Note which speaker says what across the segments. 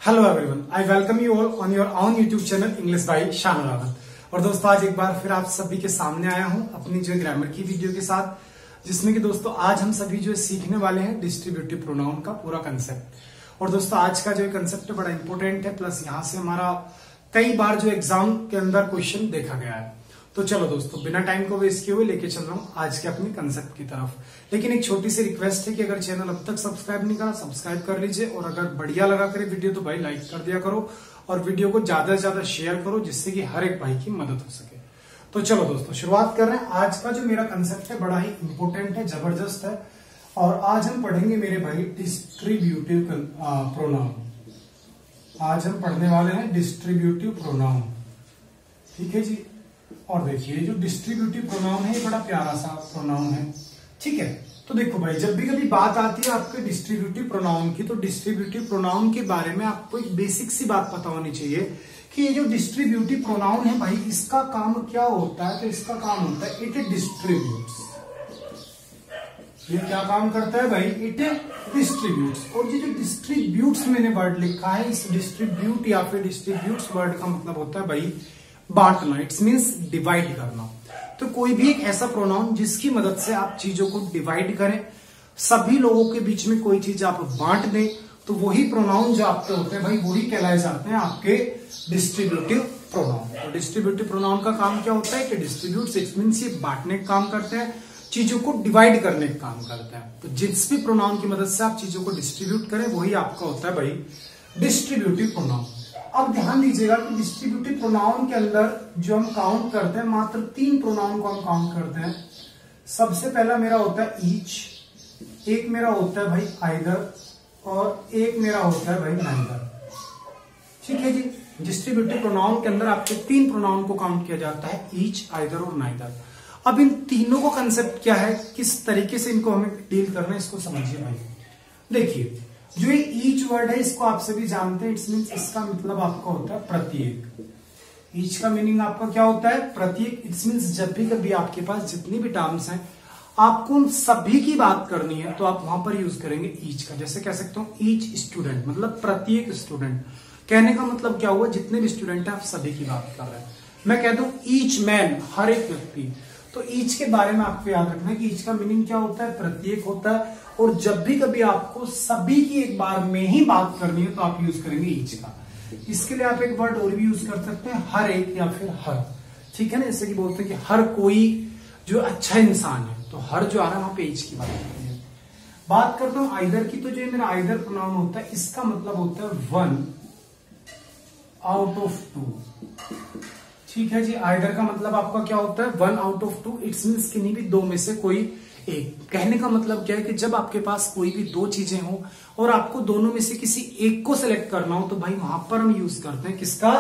Speaker 1: Hello everyone, I welcome you all on your own YouTube channel English by शान रावत। और दोस्तों आज एक बार फिर आप सभी के सामने आया हूं अपनी जो ग्रामर की वीडियो के साथ, जिसमें कि दोस्तों आज हम सभी जो सीखने वाले हैं डिस्ट्रीब्यूटिव प्रोनाउन का पूरा कंसेप्ट। और दोस्तों आज का जो कंसेप्ट बड़ा इंपॉर्टेंट है, प्लस यहाँ से हमारा कई बार जो एग्जाम के अंदर क्वेश्चन देखा गया है। तो चलो दोस्तों बिना टाइम को वेस्ट किए हुए लेके चल रहा हूँ आज के अपने कंसेप्ट की तरफ। लेकिन एक छोटी सी रिक्वेस्ट है कि अगर चैनल अब तक सब्सक्राइब नहीं करा सब्सक्राइब कर लीजिए, और अगर बढ़िया लगा करे वीडियो तो भाई लाइक कर दिया करो और वीडियो को ज्यादा से ज्यादा शेयर करो, जिससे कि हर एक भाई की मदद हो सके। तो चलो दोस्तों शुरुआत कर रहे हैं। आज का जो मेरा कंसेप्ट है बड़ा ही इंपॉर्टेंट है, जबरदस्त है, और आज हम पढ़ेंगे मेरे भाई डिस्ट्रीब्यूटिव प्रोनाउन। आज हम पढ़ने वाले हैं डिस्ट्रीब्यूटिव प्रोनाउन, ठीक है जी। और देखिए जो डिस्ट्रीब्यूटिव प्रोनाउन है ये बड़ा प्यारा सा प्रोनाउन है, ठीक है। तो देखो भाई जब भी कभी बात आती है आपके डिस्ट्रीब्यूटिव प्रोनाउन की, तो डिस्ट्रीब्यूटिव प्रोनाउन के बारे में आपको एक बेसिक सी बात पता होनी चाहिए कि ये जो डिस्ट्रीब्यूटिव प्रोनाउन है भाई इसका काम क्या होता है। तो इसका काम होता है इट डिस्ट्रीब्यूट्स। ये क्या काम करता है भाई? It distributes. और ये जो डिस्ट्रीब्यूट्स मैंने वर्ड लिखा है, इस डिस्ट्रीब्यूट या फिर डिस्ट्रीब्यूट्स वर्ड का मतलब होता है भाई बांटना। इट्स मीन्स डिवाइड करना। तो कोई भी एक ऐसा प्रोनाउन जिसकी मदद से आप चीजों को डिवाइड करें, सभी लोगों के बीच में कोई चीज आप बांट दें, तो वही प्रोनाउन जो आपके होते हैं भाई वही कहलाए जाते हैं आपके डिस्ट्रीब्यूटिव प्रोनाउन। तो डिस्ट्रीब्यूटिव प्रोनाउन का काम क्या होता है कि डिस्ट्रीब्यूट, इट्स मीन्स ये बांटने का काम करते हैं, चीजों को डिवाइड करने का काम करते हैं। तो जिस भी प्रोनाउन की मदद से आप चीजों को डिस्ट्रीब्यूट करें वही आपका होता है भाई डिस्ट्रीब्यूटिव प्रोनाउन। अब ध्यान दीजिएगा कि डिस्ट्रीब्यूटिव प्रोनाउन के अंदर जो हम काउंट करते हैं, मात्र 3 प्रोनाउन को हम काउंट करते हैं। सबसे पहला मेरा होता है ईच, एक मेरा होता है भाई आइदर, और एक मेरा होता है भाई नाइदर, ठीक है जी। डिस्ट्रीब्यूटिव प्रोनाउन के अंदर आपके 3 प्रोनाउन को काउंट किया जाता है, ईच, आइदर और नाइदर। अब इन तीनों को कंसेप्ट क्या है, किस तरीके से इनको हमें डील करना है, इसको समझिए भाई। देखिए जो ये ईच वर्ड है इसको आप सभी जानते हैं, इट्स मीन्स इसका मतलब आपका होता है प्रत्येक। ईच का मीनिंग आपका क्या होता है? प्रत्येक। इट्स मीन्स जब भी कभी आपके पास जितनी भी टर्म्स हैं आपको उन सभी की बात करनी है तो आप वहां पर यूज करेंगे ईच का। जैसे कह सकते हो ईच स्टूडेंट, मतलब प्रत्येक स्टूडेंट। कहने का मतलब क्या हुआ, जितने भी स्टूडेंट है आप सभी की बात कर रहे हैं। मैं कह दूं ईच मैन, हर एक व्यक्ति। तो ईच के बारे में आपको याद रखना है कि ईच का मीनिंग क्या होता है? प्रत्येक होता है। और जब भी कभी आपको सभी की एक बार में ही बात करनी है तो आप यूज करेंगे ईच का। इसके लिए आप एक वर्ड और भी यूज कर सकते हैं, हर एक या फिर हर, ठीक है ना। जैसे कि बोलते हैं कि हर कोई जो अच्छा इंसान है, तो हर जो आ रहा है वहां पे ईच की बात करनी है। बात करता हूं आइदर की, तो जो मेरा आइदर प्रोनाउन होता है इसका मतलब होता है 1 आउट ऑफ 2, ठीक है जी। आइदर का मतलब आपका क्या होता है? 1 आउट ऑफ 2। इट्स मीन्स किन्हीं भी 2 में से कोई एक। कहने का मतलब क्या है कि जब आपके पास कोई भी 2 चीजें हो और आपको दोनों में से किसी एक को सिलेक्ट करना हो, तो भाई वहां पर हम यूज करते हैं किसका?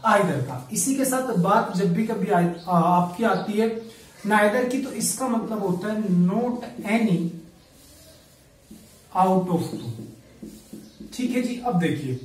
Speaker 1: आइदर का। इसी के साथ बात जब भी कभी आपकी आती है नाइदर की, तो इसका मतलब होता है नॉट एनी आउट ऑफ 2, ठीक है जी। अब देखिए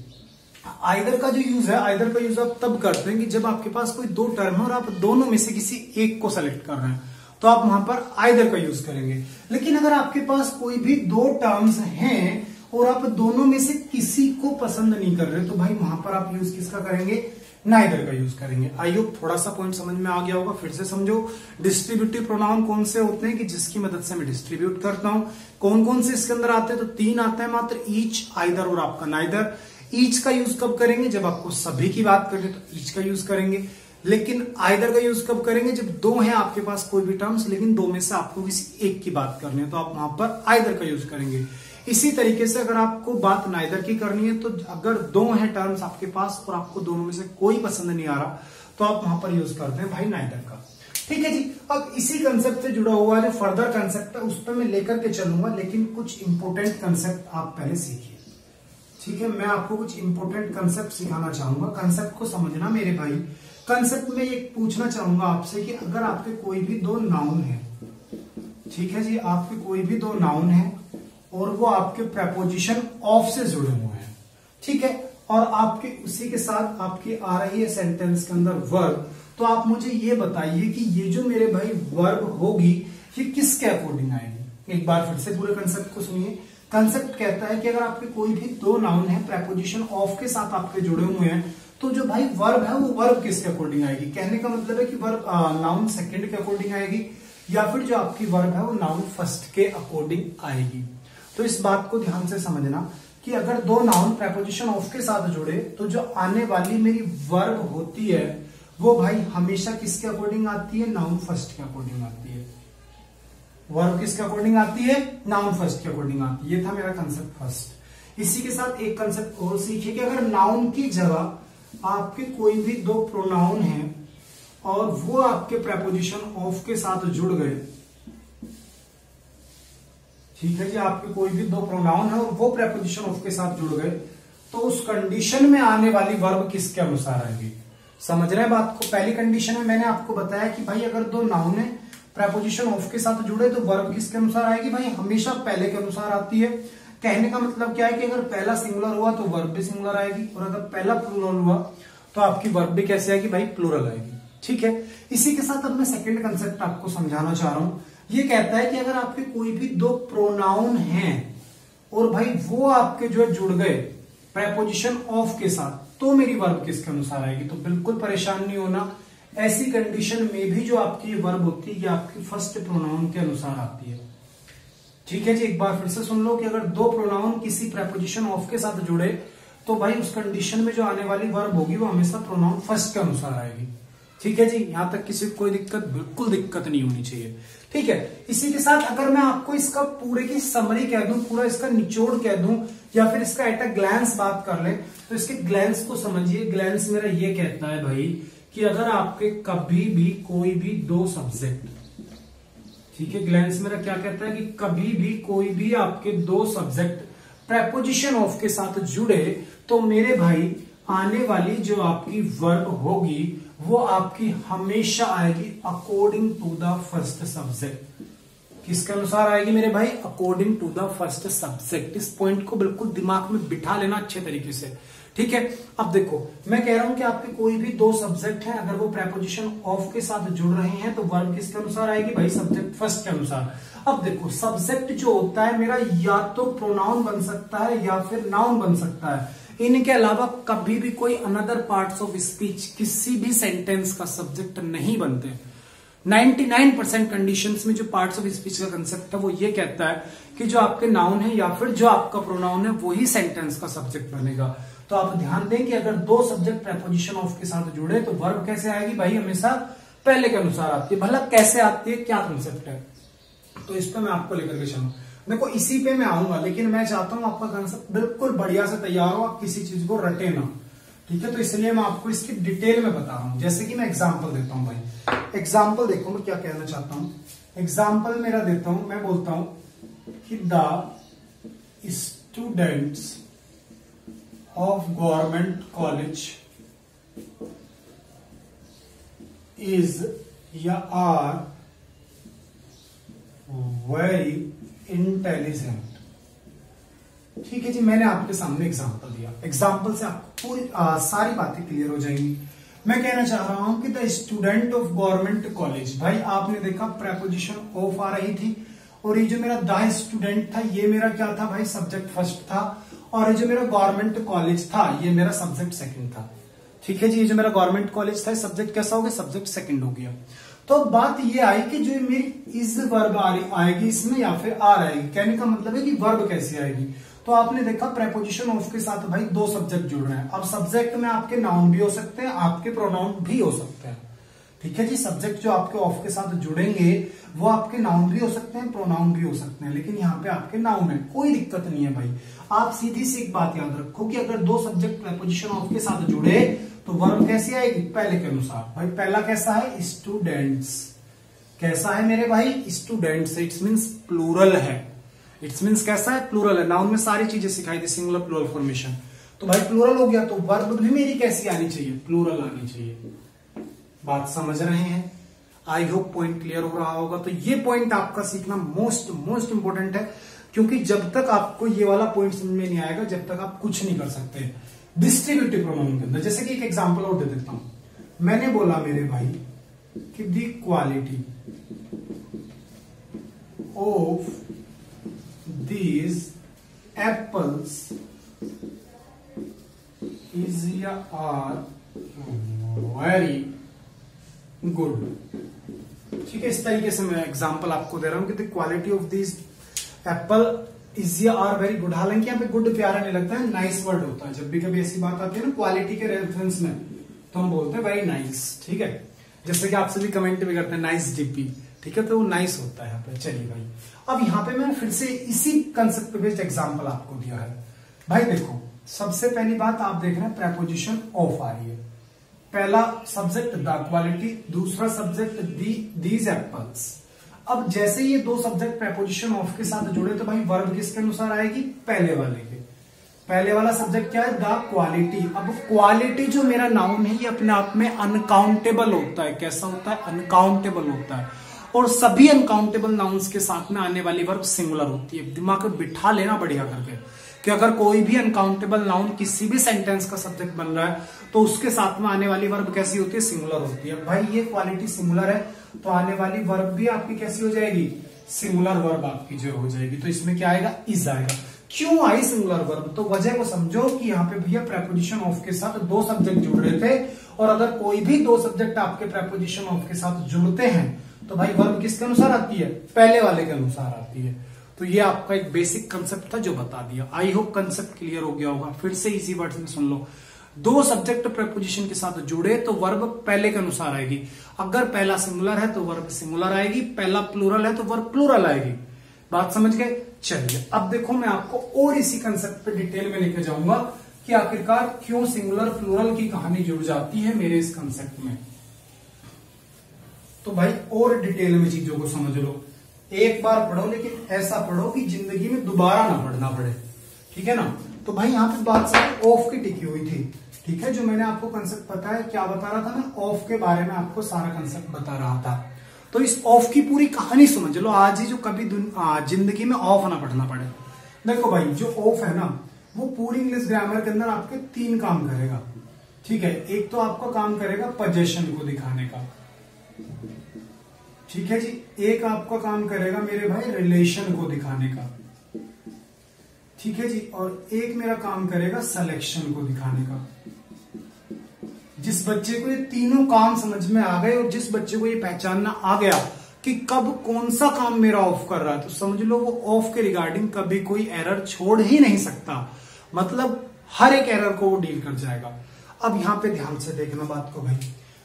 Speaker 1: आइदर का जो यूज है, आइदर का यूज आप तब करते हैं कि जब आपके पास कोई 2 टर्म है और आप दोनों में से किसी एक को सेलेक्ट कर रहे हैं, तो आप वहां पर आइदर का यूज करेंगे। लेकिन अगर आपके पास कोई भी 2 टर्म्स हैं और आप दोनों में से किसी को पसंद नहीं कर रहे, तो भाई वहां पर आप यूज किसका करेंगे? नाइदर का यूज करेंगे। आई होप थोड़ा सा पॉइंट समझ में आ गया होगा। फिर से समझो, डिस्ट्रीब्यूटिव प्रोनाउन कौन से होते हैं कि जिसकी मदद से मैं डिस्ट्रीब्यूट करता हूं। कौन कौन से इसके अंदर आते हैं? तो 3 आते हैं मात्र, ईच, आइदर और आपका नाइदर। ईच का यूज कब करेंगे? जब आपको सभी की बात करनी तो ईच का यूज करेंगे। लेकिन आइदर का यूज कब करेंगे? जब 2 हैं आपके पास कोई भी टर्म्स, लेकिन 2 में से आपको किसी एक की बात करनी है, तो आप वहां पर आइदर का यूज करेंगे। इसी तरीके से अगर आपको बात नाइदर की करनी है, तो अगर 2 हैं टर्म्स आपके पास और आपको दोनों में से कोई पसंद नहीं आ रहा, तो आप वहां पर यूज करते हैं भाई नाइदर का, ठीक है जी। अब इसी कंसेप्ट से जुड़ा हुआ जो फर्दर कंसेप्ट है उस पर मैं लेकर के चलूंगा, लेकिन कुछ इंपोर्टेंट कंसेप्ट आप पहले सीखिए, ठीक है। मैं आपको कुछ इंपोर्टेंट कंसेप्ट सिखाना चाहूंगा, कंसेप्ट को समझना मेरे भाई। कंसेप्ट में एक पूछना चाहूंगा आपसे कि अगर आपके कोई भी 2 नाउन है, ठीक है जी, आपके कोई भी 2 नाउन है और वो आपके प्रेपोजिशन ऑफ से जुड़े हुए हैं, ठीक है, और आपके उसी के साथ आपकी आ रही है सेंटेंस के अंदर वर्ब, तो आप मुझे ये बताइए कि ये जो मेरे भाई वर्ब होगी ये किसके अकॉर्डिंग आएगी। एक बार फिर से पूरे कंसेप्ट को सुनिए। कंसेप्ट कहता है कि अगर आपके कोई भी दो नाउन है प्रेपोजिशन ऑफ के साथ आपके जुड़े हुए हैं तो जो भाई वर्ब है वो वर्ब किसके अकॉर्डिंग आएगी। कहने का मतलब है कि वर्ब नाउन सेकंड के अकॉर्डिंग आएगी या फिर जो आपकी वर्ब है वो नाउन फर्स्ट के अकॉर्डिंग आएगी। तो इस बात को ध्यान से समझना कि अगर दो नाउन प्रेपोजिशन ऑफ के साथ जुड़े तो जो आने वाली मेरी वर्ब होती है वो भाई हमेशा किसके अकॉर्डिंग आती है, नाउन फर्स्ट के अकॉर्डिंग आती है। वर्ब किसके अकॉर्डिंग आती है, नाउन फर्स्ट के अकॉर्डिंग आती है। ये था मेरा कंसेप्ट फर्स्ट। इसी के साथ एक कंसेप्ट और सीखिए कि अगर नाउन की जगह आपके कोई भी दो प्रोनाउन हैं और वो आपके प्रेपोजिशन ऑफ के साथ जुड़ गए, ठीक है जी, आपके कोई भी दो प्रोनाउन है और वो प्रेपोजिशन ऑफ के साथ जुड़ गए तो उस कंडीशन में आने वाली वर्ब किसके अनुसार आएगी। समझ रहे हैं बात को। पहली कंडीशन में मैंने आपको बताया कि भाई अगर दो नाउन है प्रेपोजिशन ऑफ के साथ जुड़े तो वर्ब किसके अनुसार आएगी, भाई हमेशा पहले के अनुसार आती है। कहने का मतलब क्या है कि अगर पहला सिंगुलर हुआ तो वर्ब भी सिंगुलर आएगी और अगर पहला प्लूरल हुआ तो आपकी वर्ब भी कैसे आएगी, भाई प्लूरल आएगी। ठीक है, इसी के साथ अब मैं सेकंड कंसेप्ट आपको समझाना चाह रहा हूं। ये कहता है कि अगर आपके कोई भी दो प्रोनाउन हैं और भाई वो आपके जो है जुड़ गए प्रेपोजिशन ऑफ के साथ तो मेरी वर्ब किसके अनुसार आएगी। तो बिल्कुल परेशान नहीं होना, ऐसी कंडीशन में भी जो आपकी वर्ब होती है ये आपकी फर्स्ट प्रोनाउन के अनुसार आती है। ठीक है जी, एक बार फिर से सुन लो कि अगर दो प्रोनाउन किसी प्रेपोजिशन ऑफ के साथ जुड़े तो भाई उस कंडीशन में जो आने वाली वर्ब होगी वो हमेशा प्रोनाउन फर्स्ट के अनुसार आएगी। ठीक है जी, यहां तक किसी को कोई दिक्कत, बिल्कुल दिक्कत नहीं होनी चाहिए। ठीक है, इसी के साथ अगर मैं आपको इसका पूरे की समरी कह दूं, पूरा इसका निचोड़ कह दूं या फिर इसका एट अ ग्लैंस बात कर ले तो इसके ग्लैंस को समझिए। ग्लैंस मेरा ये कहता है भाई कि अगर आपके कभी भी कोई भी दो सब्जेक्ट, ठीक है, ग्लैंस मेरा क्या कहता है कि कभी भी कोई भी आपके दो सब्जेक्ट प्रेपोजिशन ऑफ के साथ जुड़े तो मेरे भाई आने वाली जो आपकी वर्ब होगी वो आपकी हमेशा आएगी according to the first subject. किसके अनुसार आएगी मेरे भाई, according to the first subject. इस पॉइंट को बिल्कुल दिमाग में बिठा लेना अच्छे तरीके से। ठीक है, अब देखो मैं कह रहा हूं कि आपके कोई भी दो सब्जेक्ट हैं, अगर वो प्रेपोजिशन ऑफ के साथ जुड़ रहे हैं तो वर्ब किसके अनुसार आएगी, भाई सब्जेक्ट फर्स्ट के अनुसार। अब देखो सब्जेक्ट जो होता है मेरा या तो प्रोनाउन बन सकता है या फिर नाउन बन सकता है। इनके अलावा कभी भी कोई अनदर पार्ट्स ऑफ स्पीच किसी भी सेंटेंस का सब्जेक्ट नहीं बनते। 99% कंडीशंस में जो पार्ट्स ऑफ स्पीच का कंसेप्ट है वो ये कहता है कि जो आपके नाउन है या फिर जो आपका प्रोनाउन है वही सेंटेंस का सब्जेक्ट बनेगा। तो आप ध्यान दें कि अगर दो सब्जेक्ट प्रेपोजिशन ऑफ के साथ जुड़े तो वर्ब कैसे आएगी, भाई हमेशा पहले के अनुसार आती है। भला कैसे आती है, क्या कंसेप्ट है, तो इस पर मैं आपको लेकर के चलूं। देखो इसी पे मैं आऊंगा लेकिन मैं चाहता हूं आपका कंसेप्ट बिल्कुल बढ़िया से तैयार हो, आप किसी चीज को रटे ना। ठीक है, तो इसलिए मैं आपको इसकी डिटेल में बता रहा हूं। जैसे कि मैं एग्जांपल देता हूं भाई, एग्जांपल देखो मैं क्या कहना चाहता हूं। एग्जांपल मेरा देता हूं, मैं बोलता हूं कि the students of government college is या आर वेरी इंटेलिजेंट। ठीक है जी, मैंने आपके सामने एग्जांपल दिया। एग्जांपल से आपको पूरी सारी बातें क्लियर हो जाएंगी। मैं कहना चाह रहा हूं कि the student of government college, भाई आपने देखा प्रेपोजिशन ऑफ आ रही थी और ये जो मेरा द स्टूडेंट था ये मेरा क्या था भाई, सब्जेक्ट फर्स्ट था, और ये जो मेरा गवर्नमेंट कॉलेज था ये मेरा सब्जेक्ट सेकंड था। ठीक है जी, ये जो मेरा गवर्नमेंट कॉलेज था सब्जेक्ट कैसा हो गया, सब्जेक्ट सेकंड हो गया। तो बात ये आई कि जो मेरी इज वर्ब आएगी इसमें या फिर आर आएगी। कहने का मतलब है कि वर्ब कैसे आएगी। तो आपने देखा प्रेपोजिशन ऑफ के साथ भाई दो सब्जेक्ट जुड़ रहे हैं। अब सब्जेक्ट में आपके नाउन भी हो सकते हैं, आपके प्रोनाउन भी हो सकते हैं। ठीक है जी, सब्जेक्ट जो आपके ऑफ के साथ जुड़ेंगे वो आपके नाउन भी हो सकते हैं, प्रोनाउन भी हो सकते हैं, लेकिन यहाँ पे आपके नाउन है, कोई दिक्कत नहीं है भाई। आप सीधी सी एक बात याद रखो कि अगर दो सब्जेक्ट प्रेपोजिशन ऑफ के साथ जुड़े तो वर्ब कैसी आएगी, पहले के अनुसार। भाई पहला कैसा है, स्टूडेंट्स। कैसा है मेरे भाई, स्टूडेंट्स। इट्स मीन्स प्लूरल है। इट्स मीन्स कैसा है, प्लूरल है। नाउन में सारी चीजें सिखाई थी, सिंगुलर प्लूरल फॉर्मेशन। तो भाई प्लूरल हो गया तो वर्ब भी मेरी कैसी आनी चाहिए, प्लूरल आनी चाहिए। बात समझ रहे हैं? आई होप पॉइंट क्लियर हो रहा होगा। तो ये पॉइंट आपका सीखना मोस्ट इंपोर्टेंट है, क्योंकि जब तक आपको ये वाला पॉइंट समझ में नहीं आएगा जब तक आप कुछ नहीं कर सकते डिस्ट्रीब्यूटिव प्रोनाउन के अंदर। जैसे कि एक एग्जांपल और दे देता हूं। मैंने बोला मेरे भाई कि the quality of these apples is या आर वेरी गुड। ठीक है, इस तरीके से मैं एग्जांपल आपको दे रहा हूं कि the quality of this Apple is या आर वेरी गुड। हालांकि यहाँ पे गुड प्यारा नहीं लगता है, नाइस वर्ड होता है। जब भी कभी ऐसी बात आती है ना क्वालिटी के रेफरेंस में, तो हम बोलते हैं वेरी नाइस। ठीक है, जैसे कि आप सभी कमेंट भी करते हैं नाइस डीपी। ठीक है, तो वो नाइस होता है यहाँ पे। चलिए भाई, अब यहाँ पे मैंने फिर से इसी कंसेप्ट पे बेस्ड एग्जांपल आपको दिया है। भाई देखो, सबसे पहली बात आप देख रहे हैं प्रेपोजिशन ऑफ आ रही है। पहला सब्जेक्ट द क्वालिटी, दूसरा सब्जेक्ट दीज एप्पल्स। अब जैसे ये दो सब्जेक्ट प्रेपोजिशन ऑफ के साथ जुड़े तो भाई वर्ब किसके अनुसार आएगी? पहले वाले के। पहले वाला सब्जेक्ट क्या है? The quality. अब क्वालिटी जो मेरा नाउन है ये अपने आप में अनकाउंटेबल होता है। कैसा होता है? अनकाउंटेबल होता है। और सभी अनकाउंटेबल नाउन्स के साथ में आने वाली वर्ब सिंगुलर होती है। दिमाग में बिठा लेना बढ़िया करके कि अगर कोई भी अनकाउंटेबल नाउन किसी भी सेंटेंस का सब्जेक्ट बन रहा है तो उसके साथ में आने वाली वर्ब कैसी होती है? सिंगुलर होती है। भाई ये क्वालिटी सिंगुलर है तो आने वाली वर्ब भी आपकी कैसी हो जाएगी? सिंगुलर वर्ब आपकी जो हो जाएगी। तो इसमें क्या आएगा? इज आएगा। क्यों आई सिंगुलर वर्ब? तो वजह को समझो कि यहाँ पे भैया प्रेपोजिशन ऑफ के साथ दो सब्जेक्ट जुड़ रहे थे, और अगर कोई भी दो सब्जेक्ट आपके प्रेपोजिशन ऑफ के साथ जुड़ते हैं तो भाई वर्ब किसके अनुसार आती है? पहले वाले के अनुसार आती है। तो ये आपका एक बेसिक कंसेप्ट था जो बता दिया। आई होप कंसेप्ट क्लियर हो गया होगा। फिर से इजी वर्ड्स में सुन लो। दो सब्जेक्ट प्रेपोजिशन के साथ जुड़े तो वर्ब पहले के अनुसार आएगी। अगर पहला सिंगुलर है तो वर्ब सिंगुलर आएगी, पहला प्लूरल है तो वर्ब प्लूरल आएगी। बात समझ गए? चलिए अब देखो, मैं आपको और इसी कंसेप्ट पे डिटेल में लेके जाऊंगा कि आखिरकार क्यों सिंगुलर प्लूरल की कहानी जुड़ जाती है मेरे इस कंसेप्ट में। तो भाई और डिटेल में चीजों को समझ लो। एक बार पढ़ो, लेकिन ऐसा पढ़ो कि जिंदगी में दोबारा ना पढ़ना पड़े। ठीक है ना? तो भाई यहाँ पे बात सारी ऑफ की टिकी हुई थी। ठीक है, जो मैंने आपको कंसेप्ट बताया, क्या बता रहा था मैं? ऑफ के बारे में आपको सारा कंसेप्ट बता रहा था। तो इस ऑफ की पूरी कहानी समझ लो आज ही, जो कभी जिंदगी में ऑफ ना पढ़ना पड़े। देखो भाई, जो ऑफ है ना वो पूरी इंग्लिश ग्रामर के अंदर आपके तीन काम करेगा। ठीक है, एक तो आपका काम करेगा पोजीशन को दिखाने का। ठीक है जी, एक आपका काम करेगा मेरे भाई रिलेशन को दिखाने का। ठीक है जी, और एक मेरा काम करेगा सिलेक्शन को दिखाने का। जिस बच्चे को ये तीनों काम समझ में आ गए और जिस बच्चे को ये पहचानना आ गया कि कब कौन सा काम मेरा ऑफ कर रहा है, तो समझ लो वो ऑफ के रिगार्डिंग कभी कोई एरर छोड़ ही नहीं सकता। मतलब हर एक एरर को वो डील कर जाएगा। अब यहां पे ध्यान से देखना बात को भाई।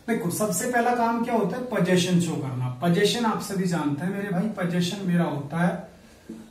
Speaker 1: देखो, सबसे पहला काम क्या होता है? पोजीशन शो करना। पोजीशन आप सभी जानते हैं मेरे भाई, पोजीशन मेरा होता है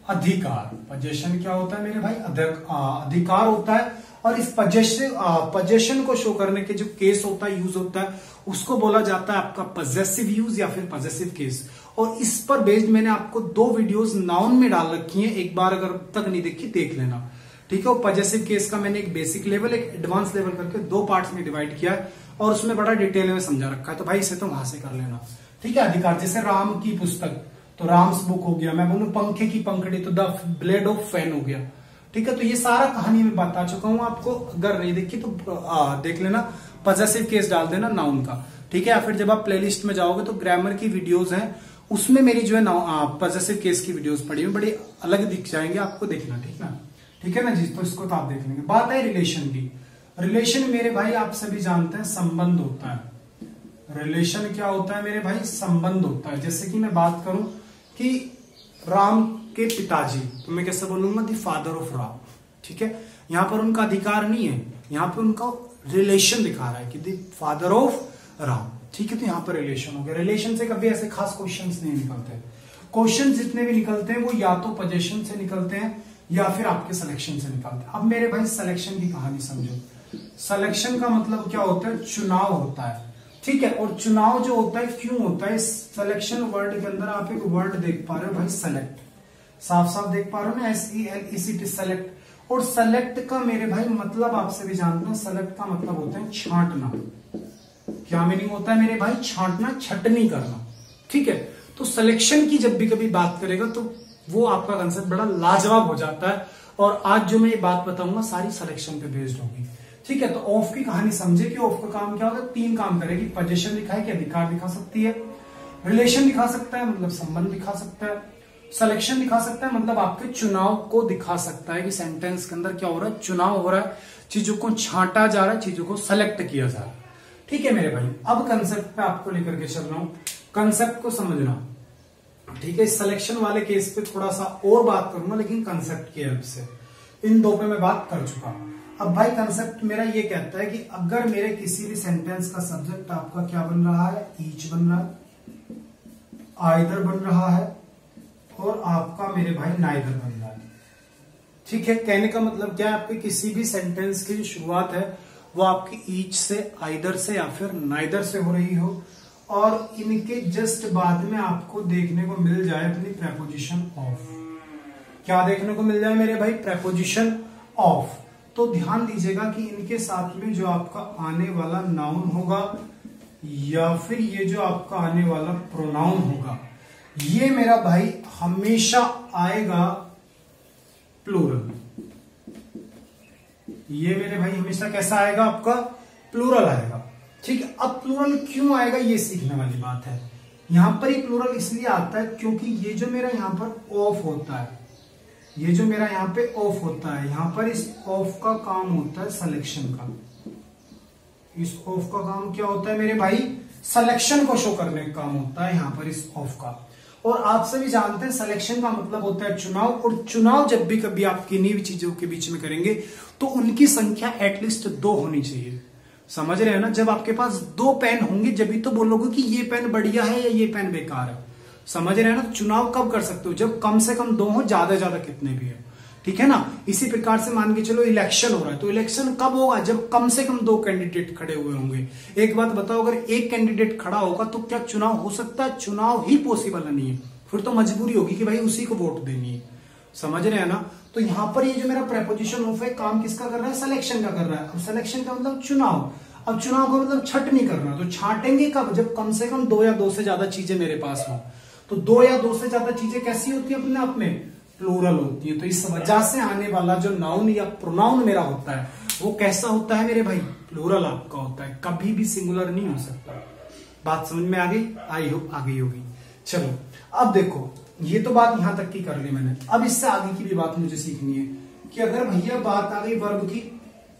Speaker 1: अधिकार। पोजीशन क्या होता है मेरे भाई? अधिकार होता है। और इस पोजीशन को शो करने के जो केस होता है, यूज होता है, उसको बोला जाता है आपका पजेसिव यूज या फिर पजेसिव केस। और इस पर बेस्ड मैंने आपको दो वीडियोस नाउन में डाल रखी हैं, एक बार अगर तक नहीं देखी देख लेना। ठीक है, पजेसिव केस का मैंने एक बेसिक लेवल, एक एडवांस लेवल करके दो पार्ट्स में डिवाइड किया है और उसमें बड़ा डिटेल में समझा रखा है। तो भाई इसे तो वहां से कर लेना। ठीक है, अधिकार जैसे राम की पुस्तक तो राम्स बुक हो गया। मैं बोलूं पंखे की पंखड़ी तो द ब्लेड ऑफ फैन हो गया। ठीक है, तो ये सारा कहानी में बता चुका हूं आपको। अगर नहीं देखी तो देख लेना। पजेसिव केस डाल देना नाउन का। ठीक है, या फिर जब आप प्लेलिस्ट में जाओगे तो ग्रामर की वीडियोस हैं, उसमें मेरी जो है पजेसिव केस की वीडियोस पड़ी हुई, बड़ी अलग दिख जाएंगे आपको, देखना। ठीक है ना जी? तो इसको तो आप देख लेंगे। बात है रिलेशन की। रिलेशन मेरे भाई आप सभी जानते हैं संबंध होता है। रिलेशन क्या होता है मेरे भाई? संबंध होता है। जैसे कि मैं बात करूं कि राम के पिताजी, तो मैं कैसे बोलूंगा? The father of Ram. ठीक है, यहां पर उनका अधिकार नहीं है, यहां पर उनका रिलेशन दिखा रहा है कि द फादर ऑफ राम। ठीक है, तो यहां पर रिलेशन हो गया। रिलेशन से कभी ऐसे खास क्वेश्चंस नहीं निकलते। क्वेश्चन जितने भी निकलते हैं वो या तो पोजीशन से निकलते हैं या फिर आपके सिलेक्शन से निकलते हैं। अब मेरे भाई सिलेक्शन की कहानी समझो। सिलेक्शन का मतलब क्या होता है? चुनाव होता है। ठीक है, और चुनाव जो होता है क्यों होता है? सिलेक्शन वर्ड के अंदर आप एक वर्ड देख पा रहे हो भाई, सेलेक्ट। साफ साफ देख पा रहे हो ना, SELECT, सेलेक्ट। और सेलेक्ट का मेरे भाई मतलब आपसे भी जानते हैं, सेलेक्ट का मतलब होता है छांटना। क्या मीनिंग होता है मेरे भाई? छांटना, छटनी करना। ठीक है, तो सिलेक्शन की जब भी कभी बात करेगा तो वो आपका कंसेप्ट बड़ा लाजवाब हो जाता है। और आज जो मैं ये बात बताऊंगा सारी सिलेक्शन पे बेस्ड होगी। ठीक है, तो ऑफ की कहानी समझे कि ऑफ का काम क्या होता है? तीन काम करेगी। पोजीशन दिखाएगी, अधिकार दिखा सकती है, रिलेशन दिखा सकता है मतलब संबंध दिखा सकता है, सिलेक्शन दिखा सकता है मतलब आपके चुनाव को दिखा सकता है कि सेंटेंस के अंदर क्या हो रहा है, चुनाव हो रहा है, चीजों को छांटा जा रहा है, चीजों को सेलेक्ट किया जा रहा है। ठीक है मेरे भाई, अब कंसेप्ट पे आपको लेकर के चल रहा हूं, कंसेप्ट को समझना। ठीक है, सिलेक्शन वाले केस पे थोड़ा सा और बात करूंगा, लेकिन कंसेप्ट की हेल्प से। इन दो पे मैं बात कर चुका। अब भाई कंसेप्ट मेरा ये कहता है कि अगर मेरे किसी भी सेंटेंस का सब्जेक्ट आपका क्या बन रहा है, ईच बन रहा है, आइदर बन रहा है, और आपका मेरे भाई नाइदर बन रहा है। ठीक है, कहने का मतलब क्या है, आपके किसी भी सेंटेंस की जो शुरुआत है वो आपकी ईच से, आइदर से या फिर नाइदर से हो रही हो, और इनके जस्ट बाद में आपको देखने को मिल जाए अपनी प्रेपोजिशन ऑफ। क्या देखने को मिल जाए मेरे भाई, प्रेपोजिशन ऑफ। तो ध्यान दीजिएगा कि इनके साथ में जो आपका आने वाला नाउन होगा या फिर ये जो आपका आने वाला प्रोनाउन होगा, ये मेरा भाई हमेशा आएगा प्लूरल। ये मेरे भाई हमेशा कैसा आएगा, आपका प्लूरल आएगा। ठीक है, अब प्लूरल क्यों आएगा ये सीखने वाली बात है। यहां पर ही प्लूरल इसलिए आता है क्योंकि ये जो मेरा यहां पर ऑफ होता है, ये जो मेरा यहां पे ऑफ होता है, यहां पर इस ऑफ का काम होता है सिलेक्शन का। इस ऑफ का काम क्या होता है मेरे भाई, सिलेक्शन को शो करने का काम होता है यहां पर इस ऑफ का। और आप सभी जानते हैं सिलेक्शन का मतलब होता है चुनाव, और चुनाव जब भी कभी आप किन्हीं भी चीजों के बीच में करेंगे तो उनकी संख्या एटलीस्ट 2 होनी चाहिए। समझ रहे हैं ना, जब आपके पास 2 पेन होंगे जब भी तो बोलोगे कि ये पेन बढ़िया है या ये पेन बेकार है। समझ रहे हैं ना, चुनाव कब कर सकते हो, जब कम से कम 2 हो, ज्यादा ज्यादा कितने भी है। ठीक है ना, इसी प्रकार से मान के चलो इलेक्शन हो रहा है, तो इलेक्शन कब होगा, जब कम से कम 2 कैंडिडेट खड़े हुए होंगे। एक बात बताओ, अगर एक कैंडिडेट खड़ा होगा तो क्या चुनाव हो सकता है, चुनाव ही पॉसिबल नहीं है, फिर तो मजबूरी होगी कि भाई उसी को वोट देनी है। समझ रहे हैं ना, तो यहां पर ये जो मेरा प्रेपोजिशन ऑफ है काम किसका कर रहा है, सिलेक्शन का कर रहा है। अब सिलेक्शन का मतलब चुनाव, अब चुनाव का मतलब छट नहीं करना, तो छाटेंगे कब, जब कम से कम 2 या 2 से ज्यादा चीजें मेरे पास हो। तो 2 या 2 से ज्यादा चीजें कैसी होती है, अपने आप में प्लूरल होती है। तो इस वजह से आने वाला जो नाउन या प्रोनाउन मेरा होता है वो कैसा होता है मेरे भाई, प्लूरल आपका होता है, कभी भी सिंगुलर नहीं हो सकता। बात समझ में आ गई, आई होप आ गई होगी। चलो अब देखो, ये तो बात यहां तक की कर ली मैंने। अब इससे आगे की भी बात मुझे सीखनी है कि अगर भैया बात आ गई वर्ब की,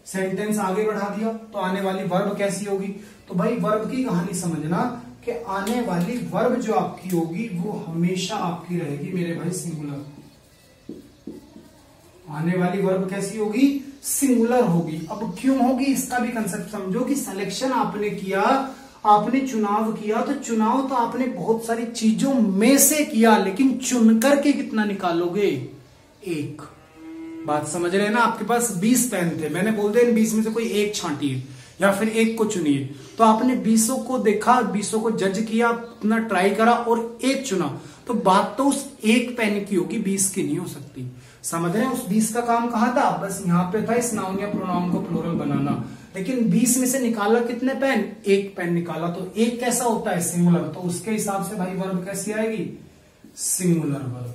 Speaker 1: सेंटेंस आगे बढ़ा दिया तो आने वाली वर्ब कैसी होगी। तो भाई वर्ब की कहानी समझना कि आने वाली वर्ब जो आपकी होगी वो हमेशा आपकी रहेगी मेरे भाई सिंगुलर। आने वाली वर्ब कैसी होगी, सिंगुलर होगी। अब क्यों होगी इसका भी कंसेप्ट समझो कि सिलेक्शन आपने किया, आपने चुनाव किया, तो चुनाव तो आपने बहुत सारी चीजों में से किया, लेकिन चुन करके कितना निकालोगे, 1। बात समझ रहे हैं ना, आपके पास 20 पेन थे, मैंने बोल दिया इन 20 में से कोई एक छांटिए या फिर एक को चुनिए, तो आपने 20 को देखा, 20 को जज किया, अपना ट्राई करा और एक चुना, तो बात तो उस एक पेन की होगी, 20 की नहीं हो सकती। समझ रहे हैं, उस 20 का काम कहां था, बस यहां पे था इस नाउन या प्रोनाउन को प्लूरल बनाना। लेकिन 20 में से निकाला कितने पेन, एक पेन निकाला, तो एक कैसा होता है, सिंगुलर, तो उसके हिसाब से भाई वर्ब कैसी आएगी, सिंगुलर वर्ब।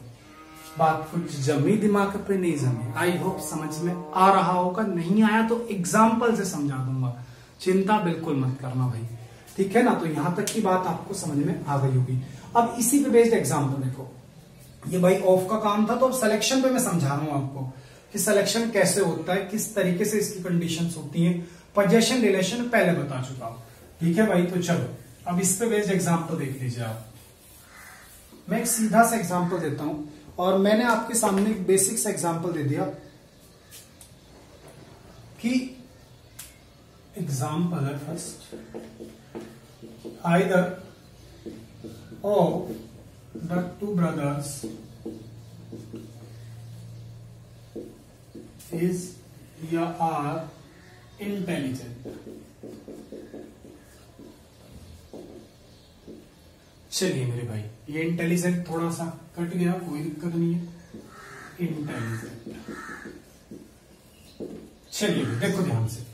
Speaker 1: बात कुछ जमी दिमाग पे नहीं जमी, आई होप समझ में आ रहा होगा, नहीं आया तो एग्जाम्पल से समझा दूंगा, चिंता बिल्कुल मत करना भाई। ठीक है ना, तो यहां तक की बात आपको समझ में आ गई होगी। अब इसी पे बेस्ड एग्जाम्पल देखो, ये भाई ऑफ का काम था, तो अब सिलेक्शन पे मैं समझा रहा हूं आपको कि सिलेक्शन कैसे होता है, किस तरीके से इसकी कंडीशंस होती हैं। पोजेशन रिलेशन पहले बता चुका हूं, ठीक है भाई। तो चलो अब इस पे बेस्ड एग्जाम्पल देख लीजिए आप। मैं एक सीधा सा एग्जाम्पल देता हूं, और मैंने आपके सामने एक बेसिक सा एग्जाम्पल दे दिया कि एग्जाम्पल है first, either of the 2 brothers is या are intelligent। चलिए मेरे भाई, ये इंटेलिजेंट थोड़ा सा कट गया, कोई दिक्कत नहीं है, इंटेलिजेंट। चलिए देखो ध्यान से,